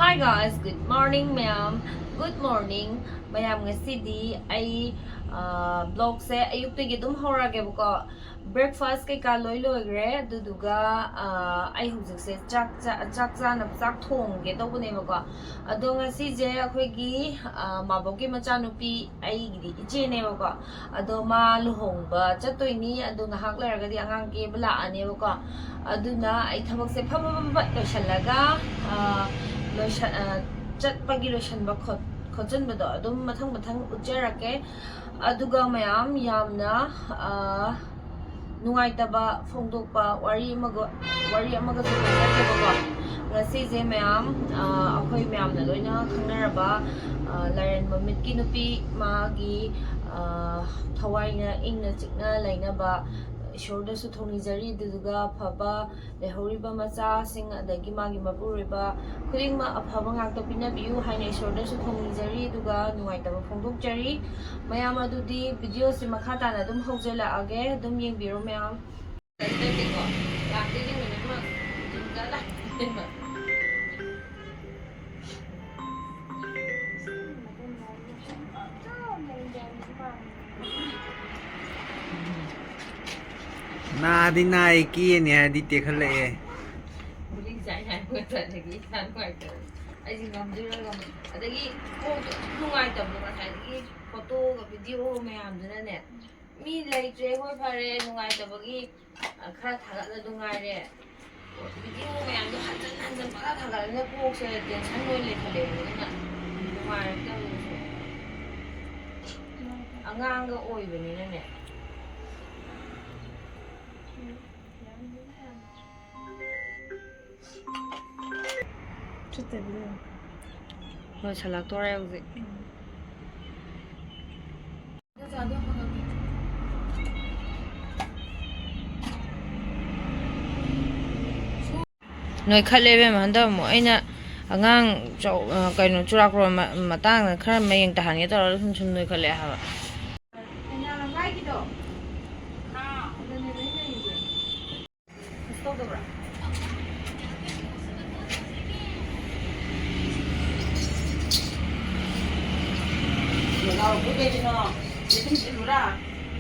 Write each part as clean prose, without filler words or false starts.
Hi guys, good morning ma'am. Good morning. Mayam ngasidi ay vlog se ayuktagi dum horage buko breakfast kay ka loy gre duduga ay hujik se chak na chak thong ge to bune bako ado ngasi je akhoi gi maboki macha nupi ai gi ije ne bako ado ma luhongba chatoini ado ngahak leraga di angang ke bla ane bako aduna ay thabak se phaba loishalaga ꯆꯠꯄꯒꯤ ꯂꯣꯏꯁꯟꯕ ꯈꯣꯠꯆꯟꯕꯗꯣ ꯑꯗꯨꯝ ꯃꯊꯪ ꯎꯠꯆꯔꯛꯀꯦ ꯑꯗꯨꯒ ꯃꯌꯥꯝ ꯌꯥꯝꯅ ꯅꯨꯡꯉꯥꯏꯇꯕ ꯐꯣꯡꯗꯣꯛꯄ ꯋꯥꯔꯤ ꯑꯃꯒꯁꯨ ꯂꯩꯖꯒꯦꯕꯀꯣ ꯉꯁꯤꯁꯦ ꯃꯌꯥꯝ ꯑꯩꯈꯣꯏ ꯃꯌꯥꯝꯅ ꯂꯣꯏꯅ ꯈꯪꯅꯔꯕ ꯂꯥꯏꯔꯦꯟꯕ ꯃꯤꯠꯀꯤ ꯅꯨꯄꯤ ꯃꯥꯒꯤ ꯊꯋꯥꯏꯅ ꯏꯪꯅ ꯆꯤꯛꯅ ꯂꯩꯅꯕ ꯏꯁꯣꯔꯗꯁꯨ ꯊꯧꯅꯤꯖꯔꯤ ꯑꯗꯨꯗꯨꯒ ꯑꯐꯕ ꯂꯩꯍꯧꯔꯤꯕ ꯃꯆꯥꯁꯤꯡ ꯑꯗꯒꯤ ꯃꯥꯒꯤ ꯃꯄꯨꯔꯣꯏꯕ ꯈꯨꯗꯤꯡꯃꯛ ꯑꯐꯕ ꯉꯥꯛꯇ ꯄꯤꯅꯕꯤꯌꯨ ꯍꯥꯏꯅ ꯏꯁꯣꯔꯗꯁꯨ ꯊꯧꯅꯤꯖꯔꯤ ꯑꯗꯨꯒ ꯅꯨꯡꯉꯥꯏꯇꯕ ꯐꯣꯡꯗꯣꯛꯆꯔꯤ ꯃꯌꯥꯝ ꯑꯗꯨꯗꯤ ꯚꯤꯗꯤꯑꯣꯁꯤ ꯃꯈꯥ ꯇꯥꯅ ꯑꯗꯨꯝ ꯍꯧꯖꯜꯂꯛꯑꯒꯦ ꯑꯗꯨꯝ ꯌꯦꯡꯕꯤꯔꯣ ꯃꯌꯥꯝ Nadi nai ki ni hadi tekhale. Buling sai hai ko ta dagi san ko ta. Ai jing ngam dira gam. Adagi ko nungai ta bu sai dagi photo ga video me am dina ne. Mi lai tre hoi phare nungai ta bagi khara thaga la dungai re. Video me am do han pa thaga ne ko se tension loi le thale na. Nungai ta bu. Angang ga oi bani ne. Rồi xả lạc to reo gì nói khát lên về mà hắn đâu mỗi anh ngang chỗ cái nó chua rồi mà tang khát mấy anh ta hàng cái tao không chun nói khát lên hả Nào cứ về đi nó, để không chịu ra,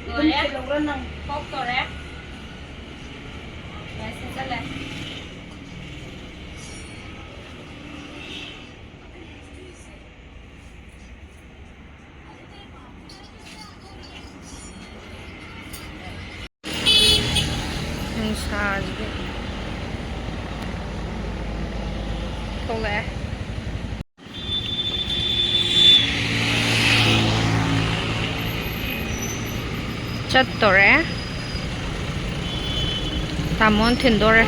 không chịu ra năng, Khóc to đấy Đấy, xin rất là xa gì không lẽ ꯆꯠꯇꯣꯔꯦ ꯇꯥꯃꯣꯟ ꯊꯤꯟꯗꯣꯔꯦ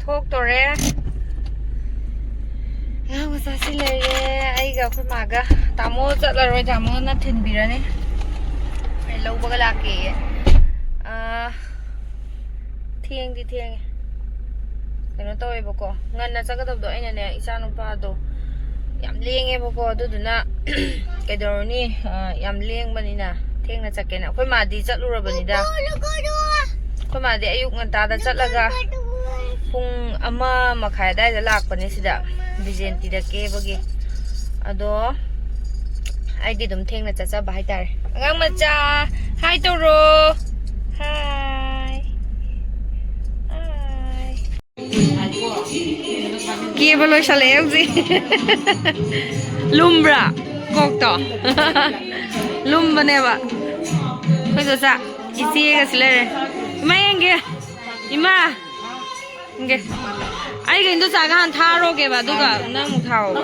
ꯊꯣꯛꯇꯣꯔꯦ ꯑꯉꯥꯡ ꯃꯆꯥꯁꯤ ꯂꯩꯔꯦ ꯑꯩꯒ ꯑꯩꯈꯣꯏ ꯃꯥꯒ ꯇꯥꯃꯣ ꯆꯠꯂꯔꯣꯏ ꯇꯥꯃꯣꯅ ꯊꯤꯟꯕꯤꯔꯅꯤ ꯑꯩ ꯂꯧꯕꯒ ꯂꯥꯛꯀꯦ ꯊꯦꯡꯗꯤ ꯊꯦꯡꯉꯦ ꯀꯩꯅꯣ ꯇꯧꯋꯦꯕꯀꯣ ꯉꯟꯅ ꯆꯠꯀꯗꯕꯗꯣ ꯑꯩꯅꯅꯦ ꯏꯆꯥ ꯅꯨꯄꯥꯗꯣ ꯌꯥꯝ ꯂꯦꯡꯉꯦꯕꯀꯣ ꯑꯗꯨꯗꯨꯅ ꯀꯩꯗꯧꯔꯅꯤ ꯌꯥꯝ ꯂꯦꯡꯕꯅꯤꯅ ꯊꯦꯡꯅ ꯆꯠꯀꯦꯅ ꯑꯩꯈꯣꯏ ꯃꯥꯗꯤ ꯆꯠꯂꯨꯔꯕꯅꯤꯗ ꯑꯩꯈꯣꯏ ꯃꯥꯗꯤ ꯑꯌꯨꯛ ꯉꯟꯇꯥꯗ ꯆꯠꯂꯒ ꯄꯨꯡ 1:30 ꯑꯗꯥꯏꯗ ꯂꯥꯛꯄꯅꯦ ꯁꯤꯗ ꯕꯤꯖꯦꯟꯇꯤꯗ ꯀꯦꯕꯒꯤ ꯑꯗꯣ ꯑꯩꯗꯤ ꯑꯗꯨꯝ ꯊꯦꯡꯅ ꯆꯠꯆꯕ ꯍꯥꯏꯇꯥꯔꯦ ꯑꯉꯥꯡ ꯃꯆꯥ ꯍꯥꯏ ꯇꯧꯔꯣ ꯍꯥꯏ ꯀꯦꯕ ꯂꯣꯏꯁꯜꯂꯛꯑꯦ ꯍꯧꯖꯤꯛ ꯂꯨꯝꯕ꯭ꯔꯥ ꯀꯣꯛꯇꯣ ꯂꯨꯝꯕꯅꯦꯕ ꯑꯩꯈꯣꯏ ꯆꯥ ꯏꯆꯦꯒꯁꯤ ꯂꯩꯔꯦ ꯏꯃꯥ ꯌꯦꯡꯒꯦ ꯏꯃꯥ ꯌꯦꯡꯒꯦ ꯑꯩꯒ ꯏꯟꯗꯣ ꯆꯥꯒ ꯍꯥꯟꯅ ꯊꯥꯔꯣꯒꯦꯕ ꯑꯗꯨꯒ ꯅꯪ ꯑꯃꯨꯛ ꯊꯥꯎꯕ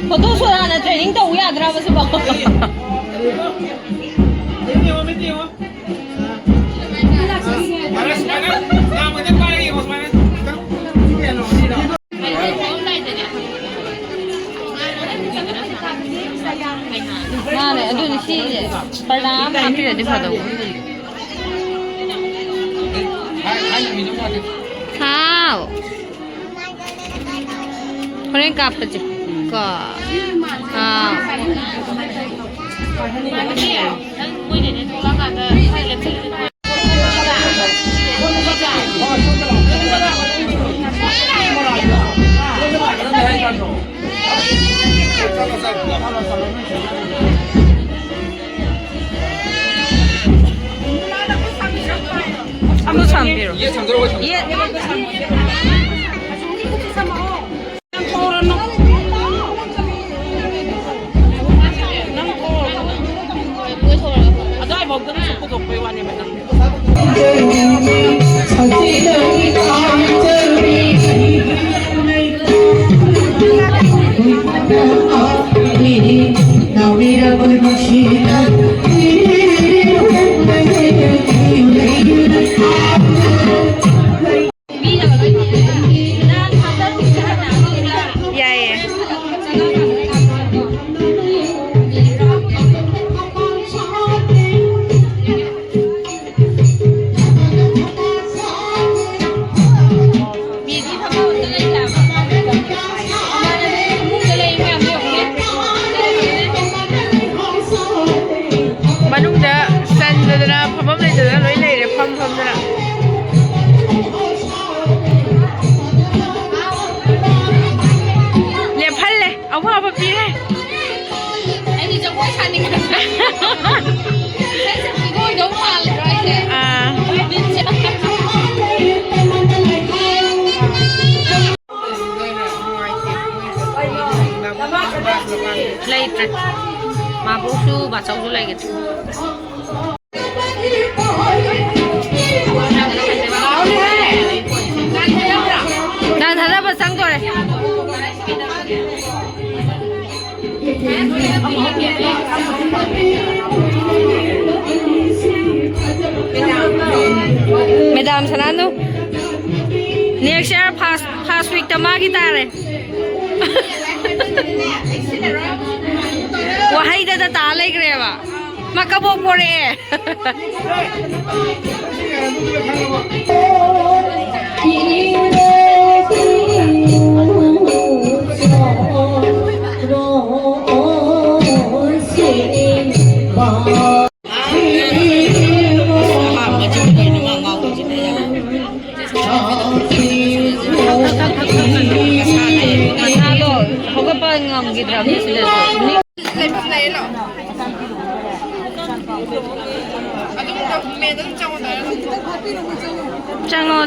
foto soalnya training tahu ya drama sebab. Nah, nih, aduh di sini. Pernah mampir di foto. Kau. Kalian kapan sih? Kau. Kau. Kamu sambil. Iya, sambil. Iya. Later, mabusu bacau lagi tu. Dan ada pasang tu le. Madam Sananu, next year past week tama kita le. Wahai dah tak lagi kerja, makabok boleh. Cango.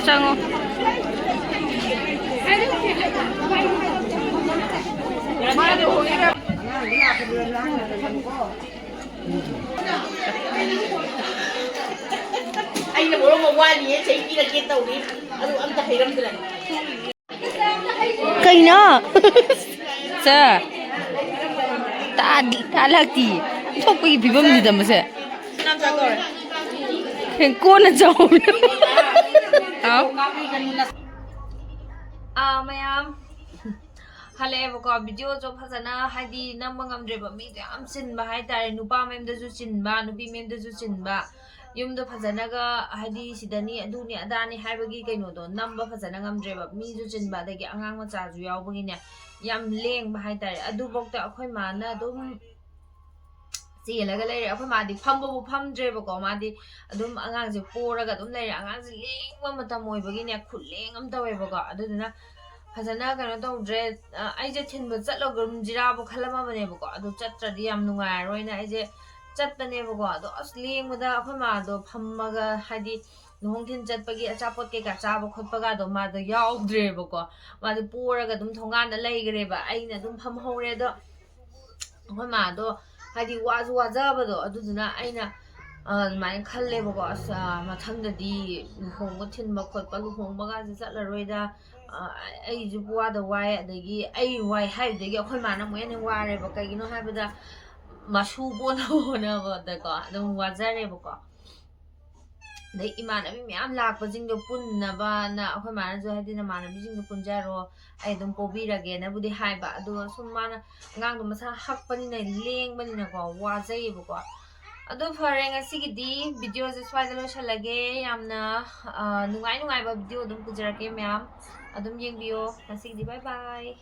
Anh là bố mà qua thì chạy đi là kia tàu đi, anh ta phải làm cái này. Cây nó, sir, ta lagi, thôi bây giờ bấm gì đâu mà sir. Khen cô nó giàu. Mayam. Hale ko video jo phajana haidi namangam dreba mi am sin ba hai tare nupa mem da ju sin ba nupi mem da ju sin ba ꯌꯨꯝꯗꯣ ꯐꯖꯅꯒ ꯍꯥꯏꯗꯤ ꯁꯤꯗꯅꯤ ꯑꯗꯨꯅꯤ ꯑꯗꯥꯅꯤ ꯍꯥꯏꯕꯒꯤ ꯀꯩꯅꯣꯗꯣ ꯅꯝꯕ ꯐꯖꯅ ꯉꯝꯗ꯭ꯔꯦꯕ ꯃꯤꯁꯨ ꯆꯤꯟꯕ ꯑꯗꯒꯤ ꯑꯉꯥꯡ ꯃꯆꯥꯁꯨ ꯌꯥꯎꯕꯒꯤꯅꯦ ꯌꯥꯝ ꯂꯦꯡꯕ ꯍꯥꯏꯇꯥꯔꯦ ꯑꯗꯨꯐꯥꯎꯗ ꯑꯩꯈꯣꯏ ꯃꯥꯅ ꯑꯗꯨꯝ ꯆꯦꯜꯂꯒ ꯂꯩꯔꯦ ꯑꯩꯈꯣꯏ ꯃꯥꯗꯤ ꯐꯝꯕꯕꯨ ꯐꯝꯗ꯭ꯔꯦꯕꯀꯣ ꯃꯥꯗꯤ ꯑꯗꯨꯝ ꯑꯉꯥꯡꯁꯦ ꯄꯣꯔꯒ ꯑꯗꯨꯝ ꯂꯩꯔꯦ ꯑꯉꯥꯡꯁꯦ ꯂꯦꯡꯕ ꯃꯇꯝ ꯑꯣꯏꯕꯒꯤꯅꯦ ꯈꯨꯠꯂꯦꯡ ꯑꯃ ꯇꯧꯋꯦꯕꯀꯣ ꯑꯗꯨꯗꯨꯅ ꯐꯖꯅ ꯀꯩꯅꯣ ꯇꯧꯗ꯭रे ꯑꯩꯁꯦ ꯊꯤꯟꯕ ꯆꯠꯂꯒꯨꯝꯁꯤꯔꯥꯕꯨ ꯈꯜꯂꯝꯃꯕꯅꯦꯕꯀꯣ ꯑꯗꯨ ꯆꯠꯇ꯭ꯔꯗꯤ ꯌꯥꯝ ꯅꯨꯡꯉꯥꯏꯔꯔꯣꯏꯅ ꯑꯩꯁꯦ ꯆꯠꯄꯅꯦꯕꯀꯣ ꯑꯗꯣ ꯑꯁ ꯂꯦꯡꯕꯗ ꯑꯩꯈꯣꯏ ꯃꯥꯗꯣ ꯐꯝꯃꯒ ꯍꯥꯏꯗꯤ ꯂꯨꯍꯣꯡ ꯊꯤꯟ ꯆꯠꯄꯒꯤ ꯑꯆꯥꯄꯣꯠ ꯀꯩꯀꯥ ꯆꯥꯕ ꯈꯣꯠꯄꯒꯗꯣ ꯃꯥꯗꯣ ꯌꯥꯎꯗ꯭ꯔꯦꯕꯀꯣ ꯃꯥꯗꯣ ꯄꯣꯔꯒ ꯑꯗꯨꯝ ꯊꯣꯡꯒꯥꯟꯗ ꯂꯩꯈ꯭ꯔꯦꯕ ꯑꯩꯅ ꯑꯗꯨꯝ ꯐꯝꯍꯧꯔꯦ ꯑꯗꯣ ꯑꯩꯈꯣꯏ ꯃꯥꯗꯣ ꯍꯥꯏꯗꯤ ꯋꯥꯁꯨ ꯋꯥꯖꯕꯗꯣ ꯑꯗꯨꯗꯨꯅ ꯑꯩꯅ ꯑꯗꯨꯃꯥꯏꯅ ꯈꯜꯂꯦꯕꯀꯣ ꯑꯁ ꯃꯊꯪꯗꯗꯤ ꯂꯨꯍꯣꯡꯕ ꯊꯤꯟꯕ ꯈꯣꯠꯄ ꯂꯨꯍꯣꯡꯕꯒꯁꯦ ꯆꯠꯂꯔꯣꯏꯗ ꯑꯩꯁꯨ ꯋꯥꯗ ꯋꯥꯏ ꯑꯗꯒꯤ ꯑꯩ ꯋꯥꯏ ꯍꯥꯏꯕꯗꯒꯤ ꯑꯩꯈꯣꯏ ꯃꯥꯅ ꯑꯃꯨꯛ ꯍꯦꯟꯅ ꯋꯥꯔꯦꯕ ꯀꯩꯒꯤꯅꯣ ꯍꯥꯏꯕꯗ ꯃꯁꯨ ꯄꯣꯟꯅꯕ ꯍꯣꯠꯅꯕꯗꯀꯣ ꯑꯗꯨꯝ ꯋꯥꯖꯔꯦꯕꯀꯣ ꯑꯗꯩ ꯏꯃꯥꯟꯅꯕꯤ ꯃꯌꯥꯝ ꯂꯥꯛꯄꯁꯤꯡꯗꯣ ꯄꯨꯟꯅꯕꯅ ꯑꯩꯈꯣꯏ ꯃꯥꯅꯁꯨ ꯍꯥꯏꯗꯤ ꯅꯃꯥꯟꯅꯕꯤꯁꯤꯡꯗꯣ ꯄꯨꯟꯖꯔꯣ ꯑꯩ ꯑꯗꯨꯝ ꯄꯣꯕꯤꯔꯒꯦꯅꯕꯨꯗꯤ ꯍꯥꯏꯕ ꯑꯗꯨꯒ ꯁꯨꯝ ꯃꯥꯅ ꯑꯉꯥꯡꯗꯣ ꯃꯁꯥ ꯍꯛꯄꯅꯤꯅ ꯂꯦꯡꯕꯅꯤꯅꯀꯣ ꯋꯥꯖꯩꯌꯦꯕꯀꯣ ꯑꯗꯨ ꯐꯔꯦ ꯉꯁꯤꯒꯤꯗꯤ ꯚꯤꯗꯤꯑꯣꯁꯦ ꯁ꯭ꯋꯥꯏꯗ ꯂꯣꯏꯁꯜꯂꯒꯦ ꯌꯥꯝꯅ ꯅꯨꯡꯉꯥꯏꯕ ꯚꯤꯗꯤꯑꯣ ꯑꯗꯨꯝ ꯄꯨꯖꯔꯛꯀꯦ ꯃꯌꯥꯝ ꯑꯗꯨꯝ ꯌꯦꯡꯕꯤꯌꯣ ꯉꯁꯤꯒꯤꯗꯤ ꯕꯥꯏ ꯕꯥꯏ